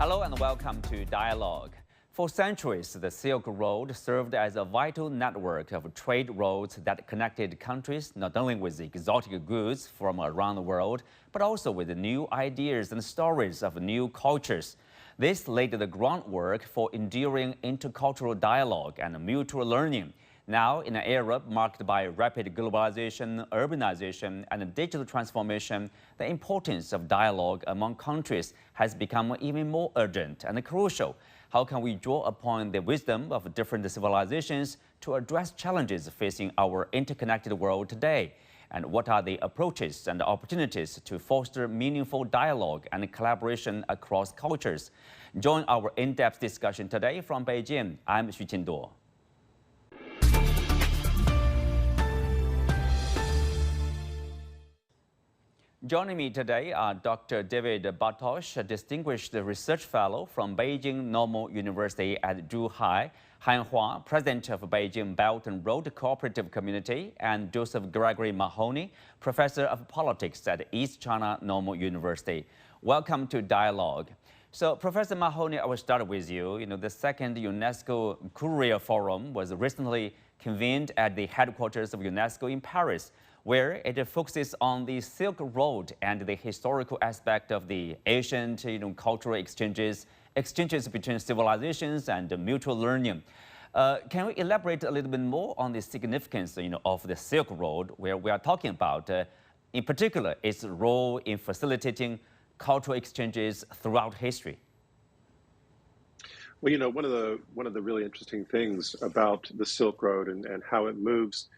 Hello and welcome to Dialogue. For centuries, the Silk Road served as a vital network of trade routes that connected countries not only with exotic goods from around the world, but also with new ideas and stories of new cultures. This laid the groundwork for enduring intercultural dialogue and mutual learning. Now, in an era marked by rapid globalization, urbanization, and digital transformation, the importance of dialogue among countries has become even more urgent and crucial. How can we draw upon the wisdom of different civilizations to address challenges facing our interconnected world today? And what are the approaches and opportunities to foster meaningful dialogue and collaboration across cultures? Join our in-depth discussion today from Beijing. I'm Xu Qinduo. Joining me today are Dr. David Bartosch, a distinguished research fellow from Beijing Normal University at Zhuhai, Han Hua, president of Beijing Belt and Road Cooperative Community, and Josef Gregory Mahoney, professor of politics at East China Normal University. Welcome to Dialogue. So, Professor Mahoney, I will start with you. The second UNESCO Courier Forum was recently convened at the headquarters of UNESCO in Paris, where it focuses on the Silk Road and the historical aspect of the ancient cultural exchanges between civilizations and mutual learning. Can we elaborate a little bit more on the significance of the Silk Road, where we are talking about, in particular, its role in facilitating cultural exchanges throughout history? Well, one of the really interesting things about the Silk Road and how it moves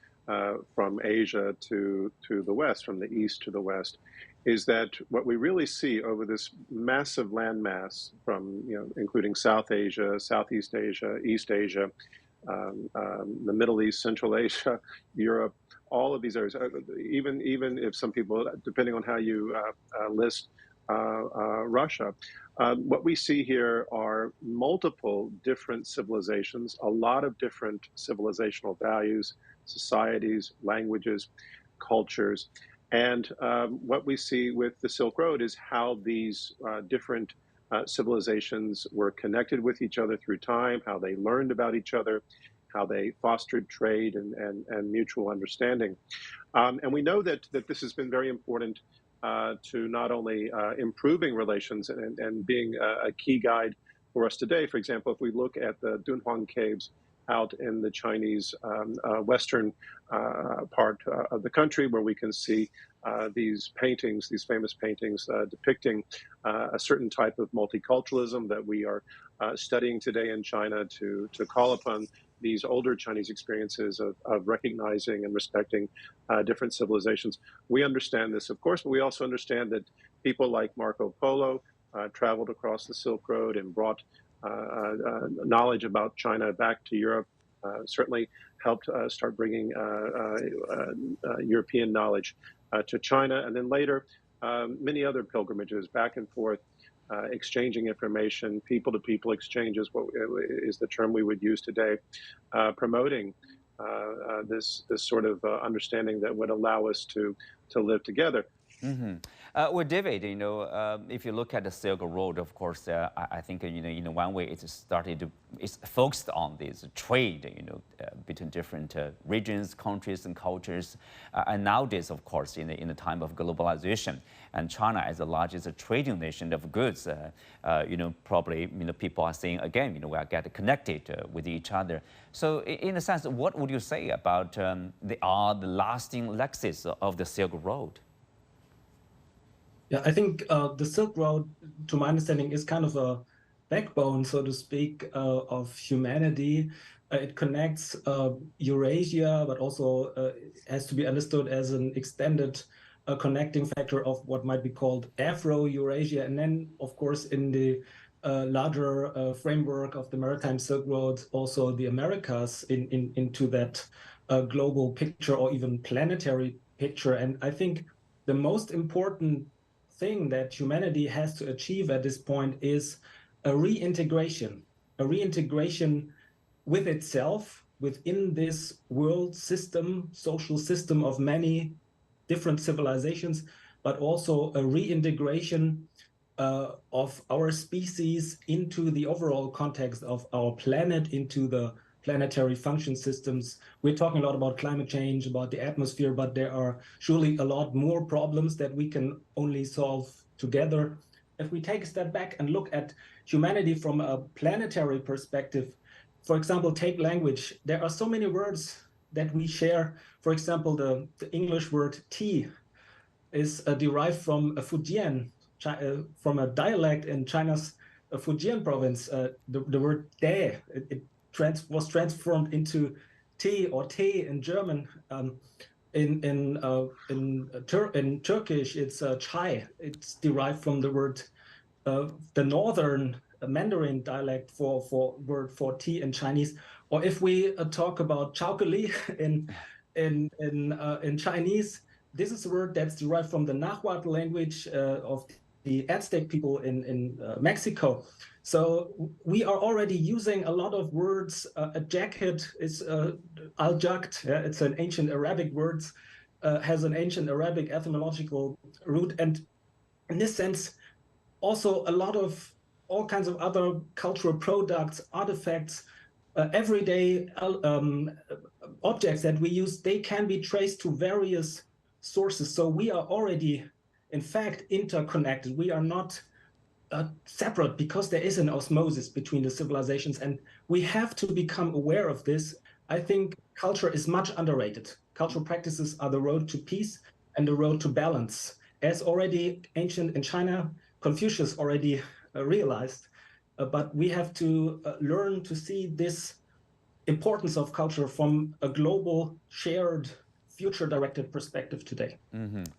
from Asia to the West, from the East to the West, is that what we really see over this massive landmass from, including South Asia, Southeast Asia, East Asia, the Middle East, Central Asia, Europe, all of these areas, even if some people, depending on how you list Russia, what we see here are multiple different civilizations, a lot of different civilizational values, societies, languages, cultures. And what we see with the Silk Road is how these different civilizations were connected with each other through time, how they learned about each other, how they fostered trade and mutual understanding. And we know that this has been very important to not only improving relations and being a key guide for us today. For example, if we look at the Dunhuang Caves out in the Chinese western part of the country, where we can see these paintings, these famous paintings depicting a certain type of multiculturalism that we are studying today in China to call upon these older Chinese experiences of recognizing and respecting different civilizations. We understand this, of course, but we also understand that people like Marco Polo traveled across the Silk Road and brought knowledge about China back to Europe, certainly helped start bringing European knowledge to China. And then later, many other pilgrimages back and forth, exchanging information, people-to-people exchanges, what is the term we would use today, promoting this sort of understanding that would allow us to live together. Mm-hmm. Well, David, if you look at the Silk Road, of course, I think, in one way it's focused on this trade, between different regions, countries, and cultures. And nowadays, of course, in the time of globalization, and China as the largest trading nation of goods, probably, people are saying again, we are getting connected with each other. So, in a sense, what would you say about the lasting legacies of the Silk Road? Yeah, I think the Silk Road, to my understanding, is kind of a backbone, so to speak, of humanity. It connects Eurasia, but also has to be understood as an extended connecting factor of what might be called Afro-Eurasia. And then, of course, in the larger framework of the Maritime Silk Road, also the Americas into that global picture or even planetary picture. And I think the most important thing that humanity has to achieve at this point is a reintegration with itself within this world system, social system of many different civilizations, but also a reintegration of our species into the overall context of our planet, into the planetary function systems. We're talking a lot about climate change, about the atmosphere, but there are surely a lot more problems that we can only solve together. If we take a step back and look at humanity from a planetary perspective, for example, take language. There are so many words that we share. For example, the English word tea is derived from Fujian, from a dialect in China's Fujian province. The word "de" was transformed into tea or te in German. In Turkish, it's chai. It's derived from the word, the northern Mandarin dialect for word for tea in Chinese. Or if we talk about chaokali in Chinese, this is a word that's derived from the Nahuatl language of the Aztec people in Mexico. So we are already using a lot of words. A jacket is al-jakt. Yeah? It's an ancient Arabic word, has an ancient Arabic etymological root. And in this sense, also a lot of all kinds of other cultural products, artifacts, everyday objects that we use, they can be traced to various sources. So we are already, in fact, interconnected. We are not separate because there is an osmosis between the civilizations, and we have to become aware of this. I think culture is much underrated. Cultural practices are the road to peace and the road to balance. As already ancient in China, Confucius already realized, but we have to learn to see this importance of culture from a global, shared, future-directed perspective today.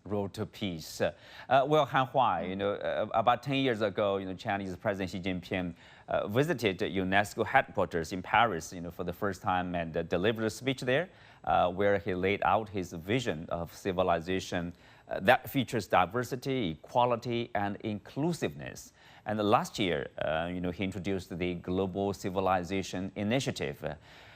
Road to peace. Well, Han Hua, about 10 years ago, Chinese President Xi Jinping visited UNESCO headquarters in Paris, for the first time and delivered a speech there where he laid out his vision of civilization that features diversity, equality, and inclusiveness. And last year, he introduced the Global Civilization Initiative.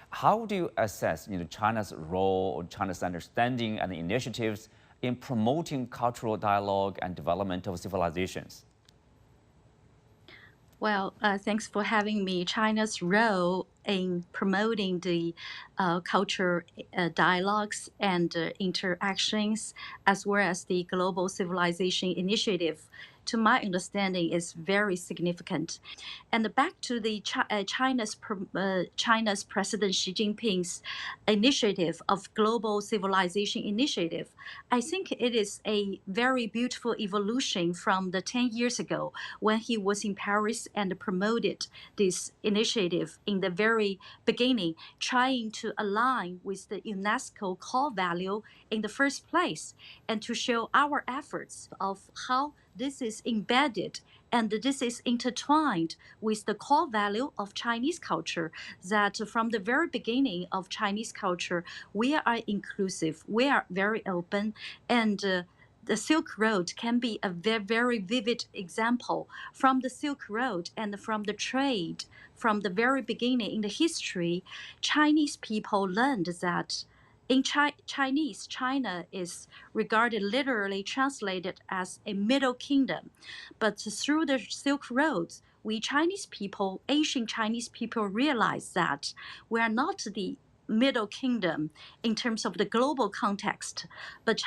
How do you assess, China's role, China's understanding and initiatives in promoting cultural dialogue and development of civilizations? Well, thanks for having me. China's role in promoting the culture dialogues and interactions, as well as the Global Civilization Initiative, to my understanding, is very significant. And back to the China's President Xi Jinping's initiative of Global Civilization Initiative, I think it is a very beautiful evolution from the 10 years ago when he was in Paris and promoted this initiative in the very beginning, trying to align with the UNESCO core value in the first place and to show our efforts of how this is embedded and this is intertwined with the core value of Chinese culture, that from the very beginning of Chinese culture, we are inclusive, we are very open, and the Silk Road can be a very vivid example. From the Silk Road and from the trade, from the very beginning in the history, Chinese people learned that in Chinese, China is regarded, literally translated as a middle kingdom. But through the Silk Roads, we Chinese people, Asian Chinese people, realize that we are not the middle kingdom in terms of the global context, but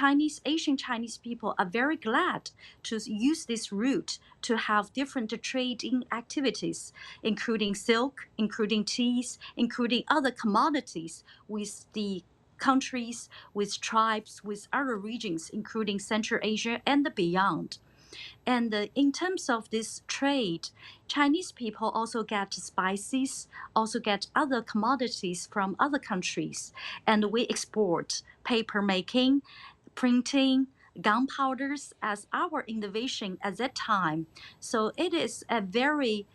Asian Chinese people are very glad to use this route to have different trading activities, including silk, including teas, including other commodities with the countries, with tribes, with other regions, including Central Asia and beyond. And in terms of this trade, Chinese people also get spices, also get other commodities from other countries. And we export paper making, printing, gunpowders as our innovation at that time. So it is a very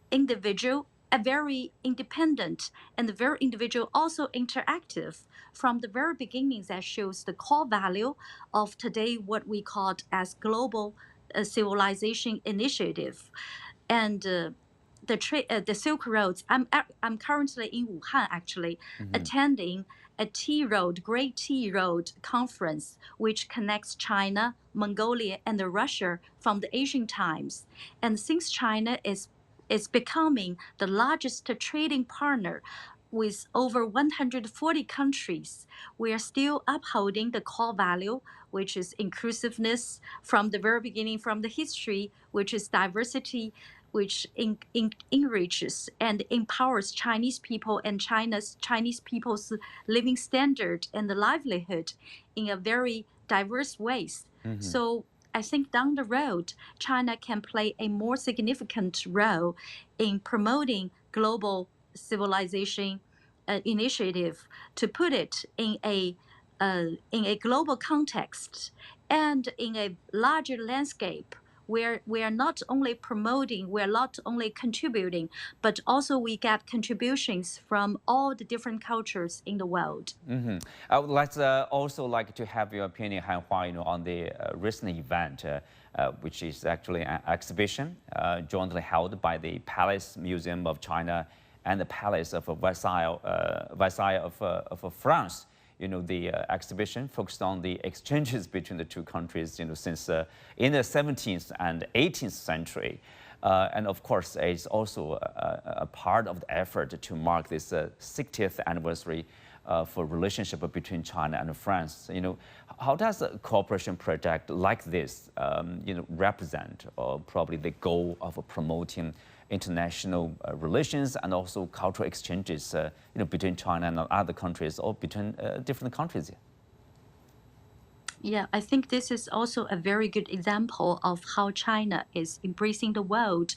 individual, a very independent, and very individual, also interactive from the very beginning, that shows the core value of today what we call as global civilization initiative. And the the Silk Roads. I'm currently in Wuhan, actually, attending a Great Tea Road conference, which connects China, Mongolia, and Russia from the Asian times. And since China is becoming the largest trading partner with over 140 countries, we are still upholding the core value, which is inclusiveness from the very beginning, from the history, which is diversity, which enriches and empowers Chinese people and Chinese people's living standard and the livelihood in a very diverse ways. So I think down the road, China can play a more significant role in promoting global civilization initiative, to put it in a global context and in a larger landscape, where we are not only promoting, we are not only contributing, but also we get contributions from all the different cultures in the world. I would also like to have your opinion, Hanhua, on the recent event, which is actually an exhibition jointly held by the Palace Museum of China and the Palace of Versailles of France. The exhibition focused on the exchanges between the two countries, since in the 17th and 18th century. And of course, it's also a part of the effort to mark this 60th anniversary for relationship between China and France. How does a cooperation project like this, represent probably the goal of promoting international relations and also cultural exchanges, between China and other countries or between different countries? Yeah, I think this is also a very good example of how China is embracing the world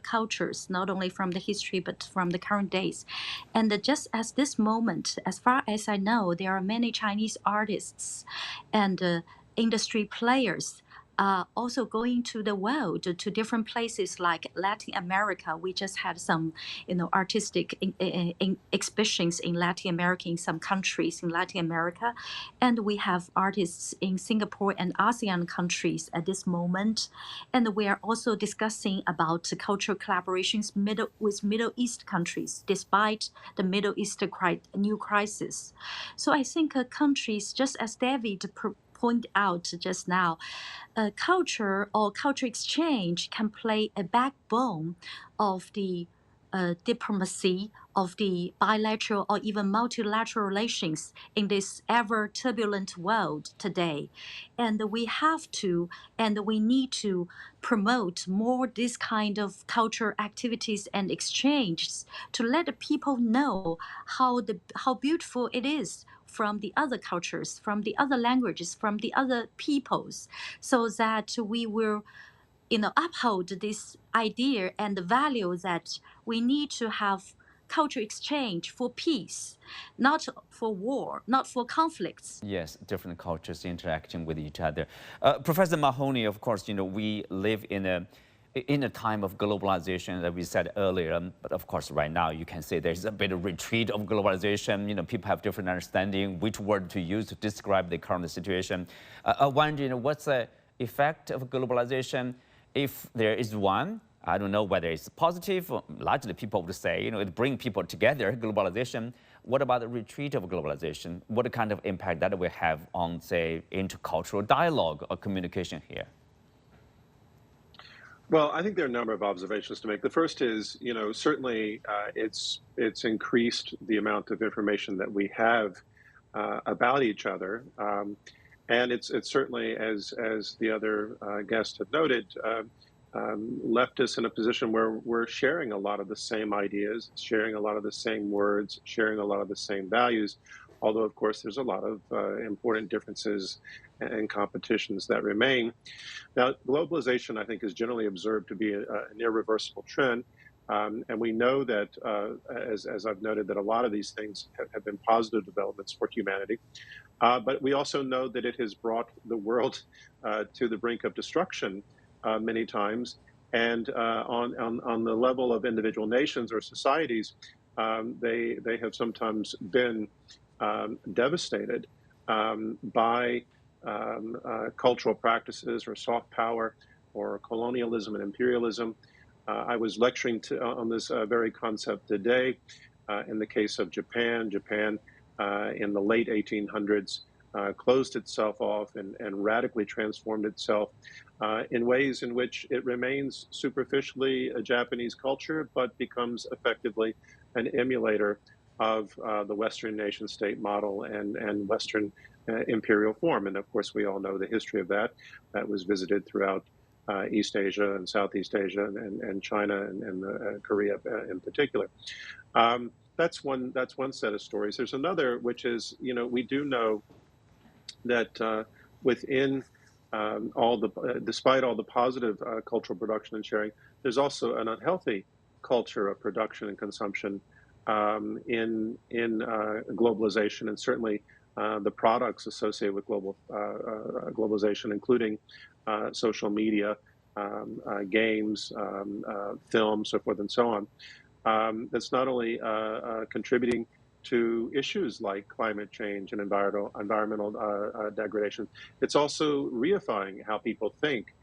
cultures, not only from the history, but from the current days. And just as this moment, as far as I know, there are many Chinese artists and industry players also going to the world, to different places like Latin America. We just had some, artistic exhibitions in Latin America, in some countries in Latin America, and we have artists in Singapore and ASEAN countries at this moment. And we are also discussing about cultural collaborations with Middle East countries, despite the Middle East new crisis. So I think countries, just as David pointed out just now, culture or culture exchange can play a backbone of the diplomacy, of the bilateral or even multilateral relations in this ever turbulent world today. And we have to, and we need to promote more this kind of cultural activities and exchanges to let the people know how beautiful it is from the other cultures, from the other languages, from the other peoples, so that we will uphold this idea and the value that we need to have culture exchange for peace, not for war, not for conflicts. Yes, different cultures interacting with each other. Professor Mahoney, of course, we live in a time of globalization, that we said earlier, but of course right now you can say there's a bit of retreat of globalization. People have different understanding which word to use to describe the current situation. I wonder, what's the effect of globalization, if there is one? I don't know whether it's positive. Largely people would say, it brings people together, globalization. What about the retreat of globalization? What kind of impact that will have on, say, intercultural dialogue or communication here? Well, I think there are a number of observations to make. The first is, certainly it's increased the amount of information that we have about each other, and it's certainly, as the other guest had noted, left us in a position where we're sharing a lot of the same ideas, sharing a lot of the same words, sharing a lot of the same values. Although, of course, there's a lot of important differences and competitions that remain. Now, globalization, I think, is generally observed to be an irreversible trend. And we know that, as I've noted, that a lot of these things have been positive developments for humanity. But we also know that it has brought the world to the brink of destruction many times. And on the level of individual nations or societies, they have sometimes been devastated by cultural practices or soft power or colonialism and imperialism. I was lecturing on this very concept today. In the case of Japan, in the late 1800s closed itself off and radically transformed itself in ways in which it remains superficially a Japanese culture, but becomes effectively an emulator of the Western nation state model and Western imperial form. And of course, we all know the history of that. That was visited throughout East Asia and Southeast Asia and China and Korea in particular. That's one set of stories. There's another, which is, we do know that within despite all the positive cultural production and sharing, there's also an unhealthy culture of production and consumption in globalization, and certainly the products associated with globalization, including social media, games, film, so forth and so on. That's not only contributing to issues like climate change and environmental degradation, it's also reifying how people think,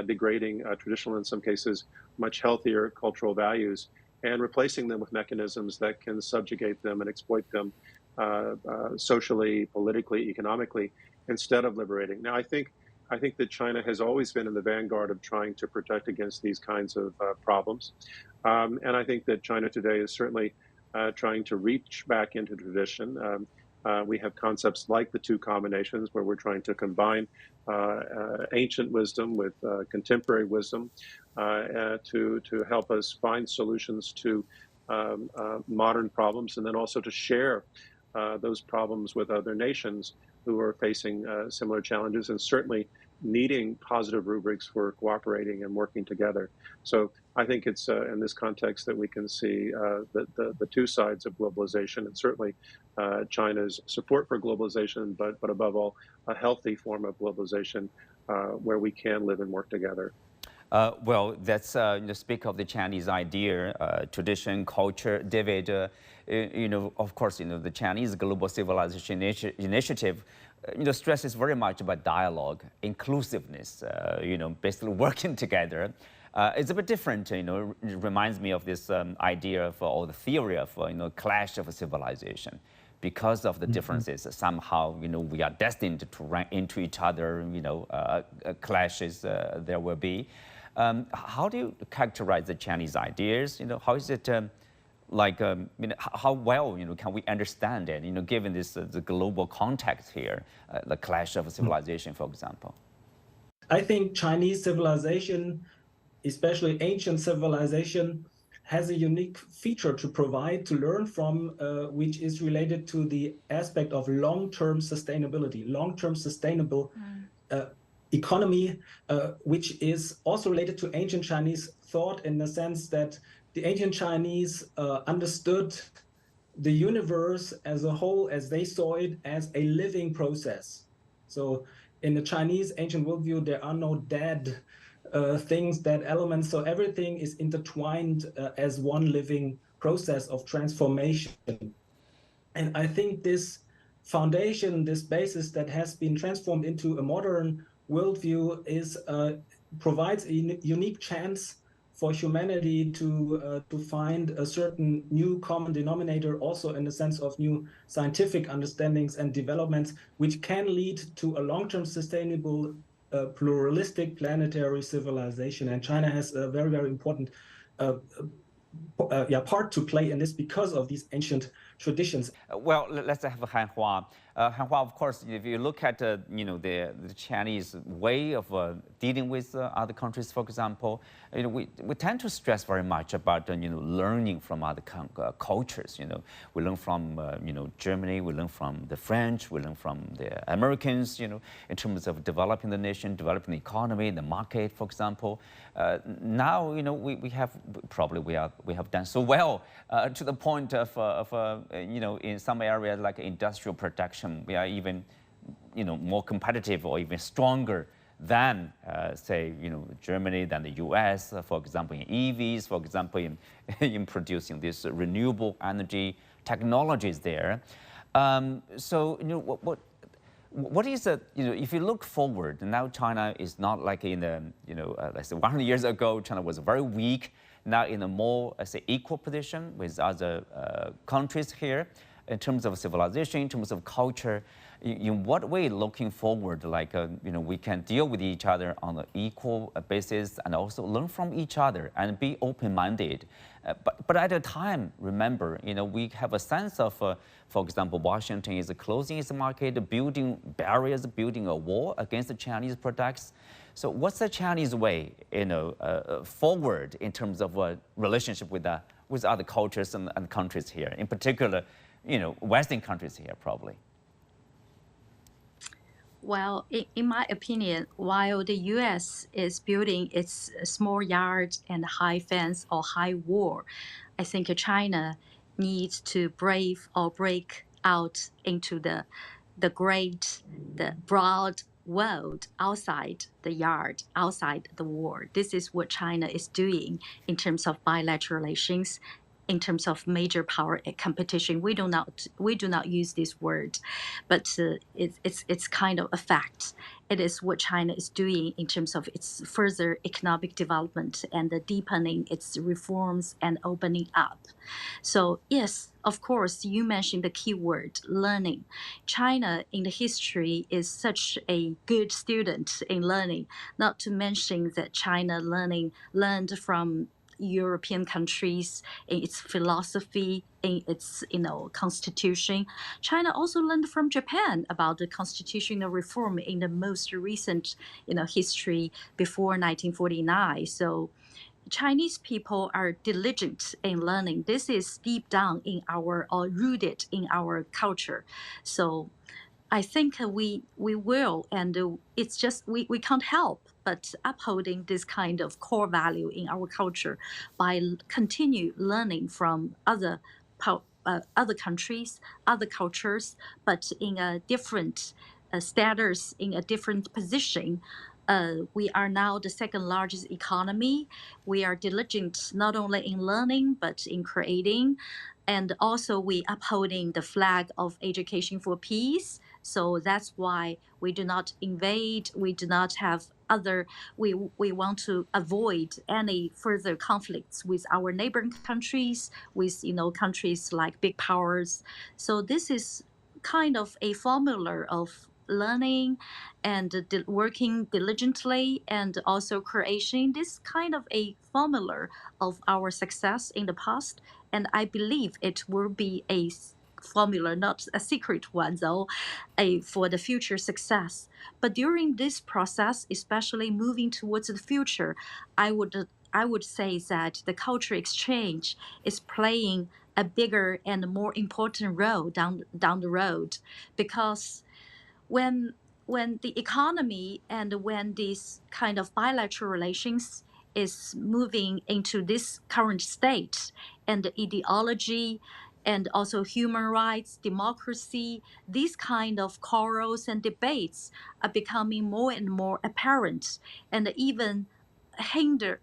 degrading traditional, in some cases, much healthier cultural values, and replacing them with mechanisms that can subjugate them and exploit them socially, politically, economically, instead of liberating. Now, I think that China has always been in the vanguard of trying to protect against these kinds of problems. And I think that China today is certainly trying to reach back into tradition. We have concepts like the two combinations, where we're trying to combine ancient wisdom with contemporary wisdom to help us find solutions to modern problems, and then also to share those problems with other nations who are facing similar challenges, and certainly needing positive rubrics for cooperating and working together. So I think it's in this context that we can see the two sides of globalization, and certainly China's support for globalization, but above all, a healthy form of globalization where we can live and work together. Well, that's speak of the Chinese idea, tradition, culture. David, of course, the Chinese Global Civilization Initiative, stresses very much about dialogue, inclusiveness, basically working together. It's a bit different, it reminds me of this idea of, or the theory of, clash of civilization. Because of the differences, somehow, we are destined to run into each other, clashes there will be. How do you characterize the Chinese ideas? How is it how well can we understand it? Given this the global context here, the clash of civilization, for example. I think Chinese civilization, especially ancient civilization, has a unique feature to provide, to learn from, which is related to the aspect of long-term sustainability, long-term sustainable economy, which is also related to ancient Chinese thought, in the sense that the ancient Chinese understood the universe as a whole, as they saw it, as a living process. So in the Chinese ancient worldview, there are no dead things, dead elements. So everything is intertwined as one living process of transformation. And I think this foundation, this basis that has been transformed into a modern worldview provides a unique chance for humanity to find a certain new common denominator, also in the sense of new scientific understandings and developments, which can lead to a long-term sustainable pluralistic planetary civilization. And China has a very, very important part to play in this because of these ancient traditions. Well, let's have Hanhua. Hanhua, of course, if you look at the Chinese way of dealing with other countries, for example, we tend to stress very much about learning from other cultures. We learn from Germany, we learn from the French, we learn from the Americans. In terms of developing the nation, developing the economy, the market, for example. Now we have done so well to the point of in some areas like industrial production, we are even more competitive or even stronger than say Germany, than the US, for example, in EVs, for example, in producing this renewable energy technologies there. So What is the, if you look forward, now China is not like in the, let's say 100 years ago, China was very weak. Now in a more, let's say, equal position with other countries here in terms of civilization, in terms of culture. In what way, looking forward, like, we can deal with each other on an equal basis and also learn from each other and be open-minded. But at the time, remember, we have a sense of, for example, Washington is closing its market, building barriers, building a wall against the Chinese products. So what's the Chinese way, forward in terms of a relationship with other cultures and countries here, in particular, Western countries here, probably? Well, in my opinion, while the U.S. is building its small yard and high fence or high wall, I think China needs to break out into the broad world outside the yard, outside the wall. This is what China is doing in terms of bilateral relations, in terms of major power competition. We do not use this word, but it's kind of a fact. It is what China is doing in terms of its further economic development and the deepening its reforms and opening up. So yes, of course, you mentioned the key word, learning. China in the history is such a good student in learning, not to mention that China learned from European countries in its philosophy, in its constitution. China also learned from Japan about the constitutional reform in the most recent history before 1949. So Chinese people are diligent in learning. This is deep down in or rooted in our culture. So I think we will, and it's just we can't help but upholding this kind of core value in our culture by continue learning from other countries, other cultures, but in a different status, in a different position. We are now the second largest economy. We are diligent not only in learning but in creating, and also we upholding the flag of education for peace. So that's why we do not invade. We do not have other. We want to avoid any further conflicts with our neighboring countries, with countries like big powers. So this is kind of a formula of learning and working diligently and also creation. This kind of a formula of our success in the past, and I believe it will be a formula, not a secret one though, for the future success. But during this process, especially moving towards the future, I would say that the culture exchange is playing a bigger and more important role down the road, because when the economy and when this kind of bilateral relations is moving into this current state, and the ideology and also human rights, democracy, these kind of quarrels and debates are becoming more and more apparent, and even hinder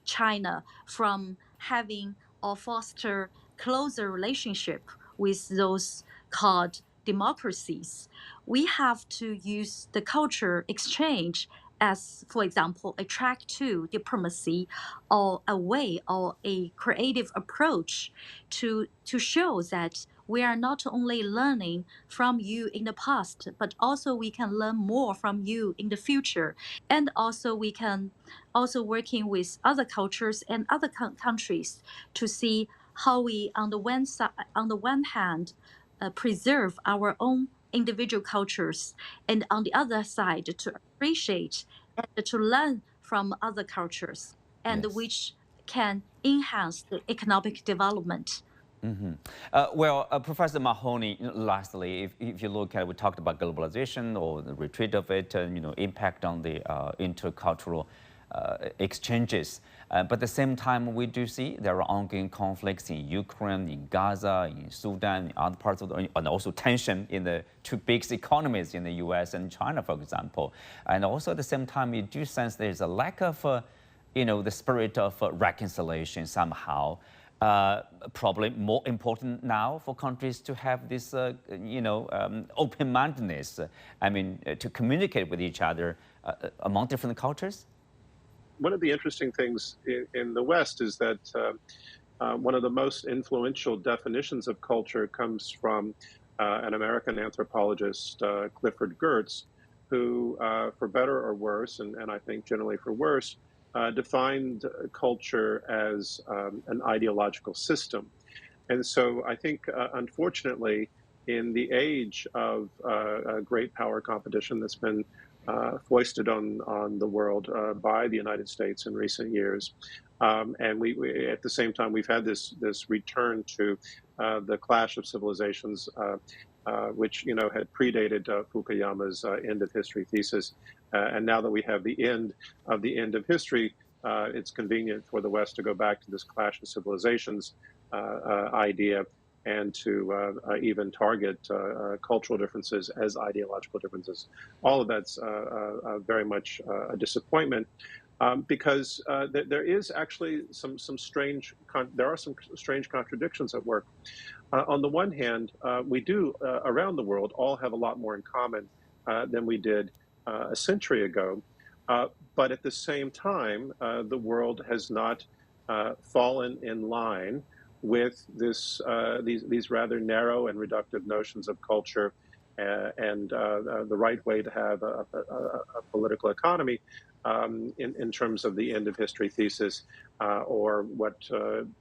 China from having or foster closer relationship with those called democracies. We have to use the culture exchange as, for example, a track to diplomacy, or a way or a creative approach to show that we are not only learning from you in the past, but also we can learn more from you in the future. And also we can also working with other cultures and other countries to see how we, on the one hand, preserve our own individual cultures, and on the other side, to appreciate and to learn from other cultures, and Yes. which can enhance the economic development. Professor Mahoney, lastly, if you look at, we talked about globalization or the retreat of it, impact on the intercultural exchanges. But at the same time, we do see there are ongoing conflicts in Ukraine, in Gaza, in Sudan, in other parts of and also tension in the two big economies in the US and China, for example. And also at the same time, you do sense there's a lack of, the spirit of reconciliation somehow. probably more important now for countries to have this, open-mindedness. I mean, to communicate with each other among different cultures? One of the interesting things in the West is that one of the most influential definitions of culture comes from an American anthropologist, Clifford Geertz, who, for better or worse, and I think generally for worse, defined culture as an ideological system. And so I think, unfortunately, in the age of great power competition that's been foisted on the world by the United States in recent years, and we at the same time we've had this return to the clash of civilizations, which had predated Fukuyama's end of history thesis, and now that we have the end of history, it's convenient for the West to go back to this clash of civilizations idea, and to even target cultural differences as ideological differences. All of that's very much a disappointment, because there is actually some strange contradictions at work. On the one hand, we do around the world all have a lot more in common than we did a century ago, but at the same time, the world has not fallen in line with these rather narrow and reductive notions of culture and the right way to have a political economy in terms of the end of history thesis, or what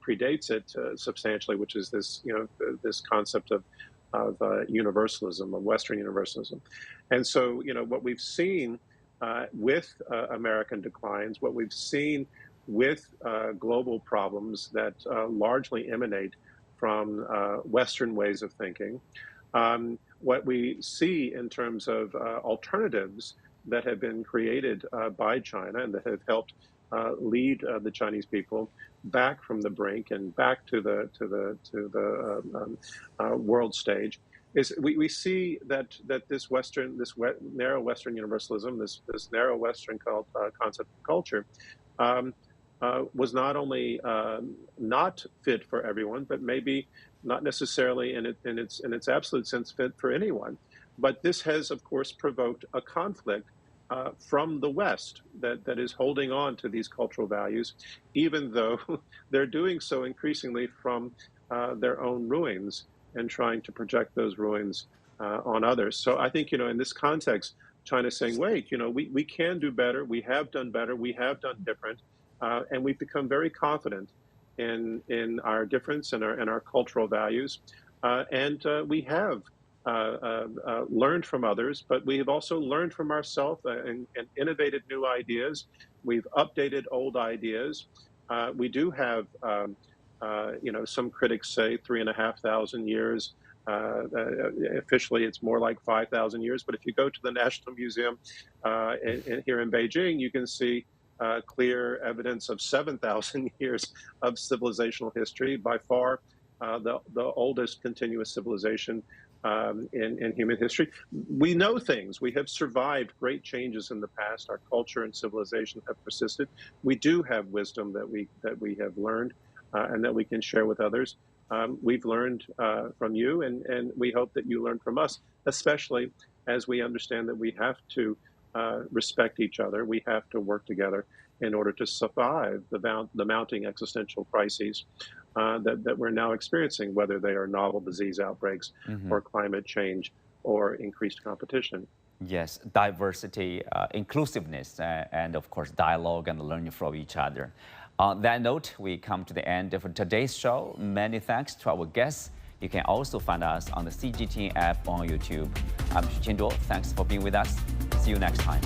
predates it substantially, which is this concept of universalism, of Western universalism. And so, what we've seen with American declines, what we've seen with global problems that largely emanate from Western ways of thinking, what we see in terms of alternatives that have been created by China and that have helped lead the Chinese people back from the brink and back to the world stage, is we see that this narrow Western universalism, this narrow Western concept of culture, was not only not fit for everyone, but maybe not necessarily in its absolute sense fit for anyone. But this has, of course, provoked a conflict from the West that is holding on to these cultural values, even though they're doing so increasingly from their own ruins and trying to project those ruins on others. So I think, in this context, China's saying, wait, we can do better. We have done better. We have done different. And we've become very confident in our difference and our cultural values. And we have learned from others, but we have also learned from ourselves and innovated new ideas. We've updated old ideas. We do have, some critics say 3,500 years. Officially, it's more like 5,000 years. But if you go to the National Museum here in Beijing, you can see clear evidence of 7,000 years of civilizational history, by far the oldest continuous civilization in human history. We know things. We have survived great changes in the past. Our culture and civilization have persisted. We do have wisdom that we have learned and that we can share with others. We've learned from you, and we hope that you learn from us, especially as we understand that we have to respect each other. We have to work together in order to survive the mounting existential crises that we're now experiencing, whether they are novel disease outbreaks or climate change or increased competition. Yes, diversity, inclusiveness, and of course, dialogue and learning from each other. On that note, we come to the end of today's show. Many thanks to our guests. You can also find us on the CGTN app on YouTube. I'm Xu Qinduo. Thanks for being with us. See you next time.